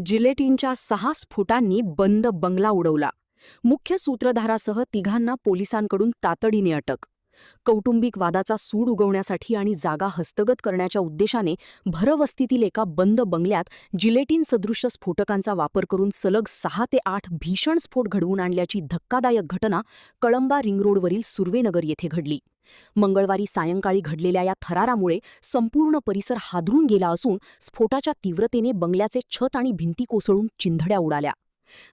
जिलेटिनच्या 6 स्फोटांनी बंद बंगला उडवला. मुख्य सूत्रधारासह तिघांना पोलिसांकडून तातडीने अटक. कौटुंबिक वादाचा सूड उगवण्यासाठी आणि जागा हस्तगत करण्याच्या उद्देशाने भरवस्तीतील एका बंद बंगल्यात जिलेटिन सदृश स्फोटकांचा वापर करून सलग 6 ते 8 भीषण स्फोट घडवून आणल्याची धक्कादायक घटना कळंबा रिंगरोडवरील सुर्वेनगर येथे घडली. मंगळवारी सायंकाळी घडलेल्या या थरारामुळे संपूर्ण परिसर हादरून गेला असून स्फोटाच्या तीव्रतेने बंगल्याचे छत आणि भिंती कोसळून चिंधड्या उडाल्या.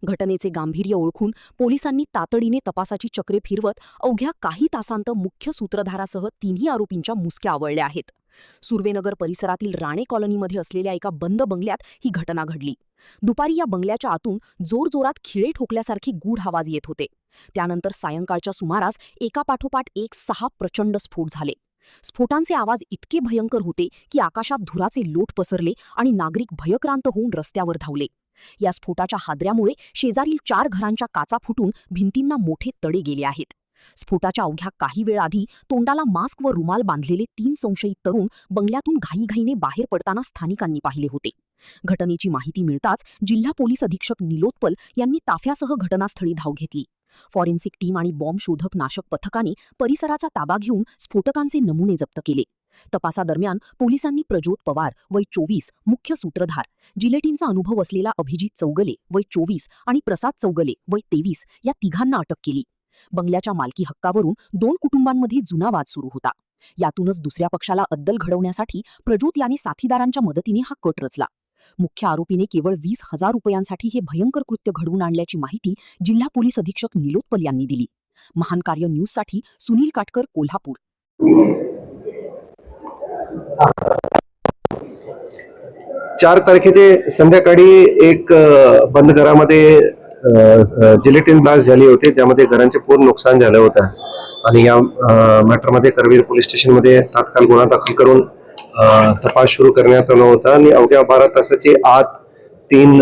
घटनेचे गांभीर्य ओळखून पोलिसांनी तातडीने तपासाची चक्रे फिरवत अवघ्या काही तासांत मुख्य सूत्रधारासह तिन्ही आरोपींच्या मुसक्या आवळल्या आहेत. सुर्वेनगर परिसरातील राणे कॉलनीमध्ये असलेल्या एका बंद बंगल्यात ही घटना घडली. दुपारी या बंगल्याच्या आतून जोरजोरात खिळे ठोकल्यासारखे गूढ आवाज येत होते. त्यानंतर सायंकाळच्या सुमारास एकापाठोपाठ एक 6 प्रचंड स्फोट झाले. स्फोटांचे आवाज इतके भयंकर होते की आकाशात धुराचे लोट पसरले आणि नागरिक भयक्रांत होऊन रस्त्यावर धावले. या स्फोटाच्या हादऱ्यामुळे शेजारील 4 घरांच्या काचा फुटून भिंतींना मोठे तडे गेले आहेत. स्फोटाच्या अवघ्या काही वेळ आधी तोंडाला मास्क व रुमाल बांधलेले 3 संशयित तरुण बंगल्यातून घाईघाईने बाहेर पडताना स्थानिकांनी पाहिले होते. घटनेची माहिती मिळताच जिल्हा पोलीस अधीक्षक निलोत्पल यांनी ताफ्यासह घटनास्थळी धाव घेतली. फॉरेन्सिक टीम आणि बॉम्ब शोधक नाशक पथकाने परिसराचा ताबा घेऊन स्फोटकांचे नमुने जप्त केले. तपासादरम्यान पोलिसांनी प्रज्योत पवार वय 24 मुख्य सूत्रधार, जिलेटिनचा अनुभव असलेला अभिजित चौगले वय 24 आणि प्रसाद चौगले वय 23 या तिघांना अटक केली. बंगल्याच्या मालकी हक्कावरून 2 कुटुंबांमध्ये जुना वाद सुरू होता. यातूनच दुसऱ्या पक्षाला अद्दल घडवण्यासाठी प्रज्योत याने साथीदारांच्या मदतीने हा कट रचला. मुख्य आरोपीने केवळ 20,000 रुपयांसाठी हे भयंकर कृत्य घडवून आणल्याची माहिती जिल्हा पोलीस अधीक्षक निलोत्पल यांनी दिली. महान कार्य न्यूजसाठी सुनील काटकर, कोल्हापूर. 4 तारखेचे संध्याकाळी एक बंद घरामध्ये जिलेटिन ब्लास्ट झाली होती, ज्यामध्ये घरांचे पूर्ण नुकसान झालं होतं. आणि या मॅटरमध्ये करवीर पोलीस स्टेशनमध्ये तात्काळ गुन्हा दाखल करून तपास सुरू करण्यात आला होता. आणि अवघ्या 12 तासाचे आत 3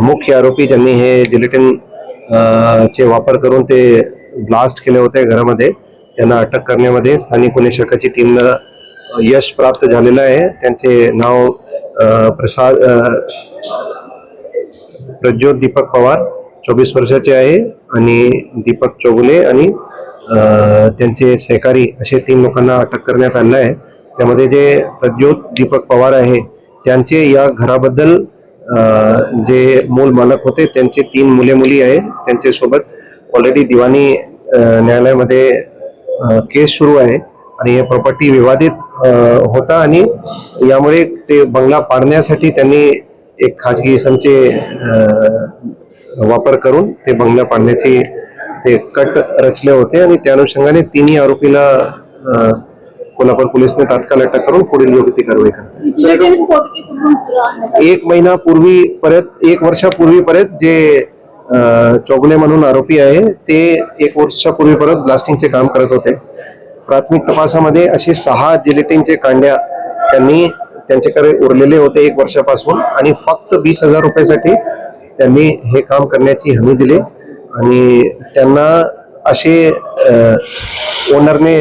मुख्य आरोपी ज्यांनी हे जिलेटिन चे वापर करून ते ब्लास्ट केले होते घरामध्ये, त्यांना अटक करण्यामध्ये स्थानिक गुन्हे शाखेची टीमला यश प्राप्त झालेलं आहे. त्यांचे नाव प्रज्योत दीपक पवार 24 वर्षाचे आहे आणि दीपक चौगुले आणि त्यांचे सहकारी असे 3 लोकांना अटक करण्यात आलं आहे. त्यामध्ये जे प्रज्योत दीपक पवार आहे त्यांचे या घराबद्दल जे मूल मालक होते त्यांचे 3 मुले मुली आहे. त्यांच्यासोबत ऑलरेडी दिवाणी न्यायालयामध्ये केस सुरू आहे आणि हे प्रॉपर्टी विवादित होता आणि यामुळे ते बंगला पाडण्यासाठी त्यांनी एक खाजगी इसमचे वापर करून ते बंगला पाडण्याचे ते कट रचले होते. आणि त्या अनुषंगाने तिन्ही आरोपीला कोल्हापूर पोलिसने तात्काळ अटक करून पुढील योग्य ती कारवाई करतात. 1 वर्षापूर्वी परत जे चौगुले म्हणून आरोपी आहे ते 1 वर्षापूर्वी परत ब्लास्टिंगचे काम करत होते. प्राथमिक तपासामध्ये असे 6 जिलेटिनचे कांड्या त्यांनी त्यांच्याकडे उरलेले होते 1 वर्षापासून आणि फक्त 20,000 रुपयासाठी त्यांनी हे काम करण्याची हमी दिली. आणि त्यांना असे ओनरने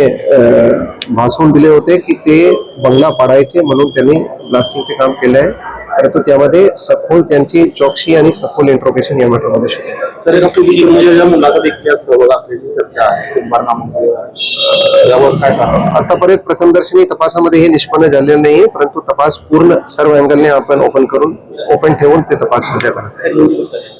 भासून दिले होते की ते बंगला पाडायचे म्हणून त्यांनी ब्लास्टिंगचे काम केले आहे. परंतु त्यामध्ये सखोल त्यांची चौकशी आणि सखोल इंट्रोगेशन या मॅटरमध्ये आतापर्यंत प्रथमदर्शनी तपासामध्ये हे निष्पन्न झालेलं नाही, परंतु तपास पूर्ण सर्व अँगलने आपण ओपन ठेवून ते तपास सध्या करत आहे.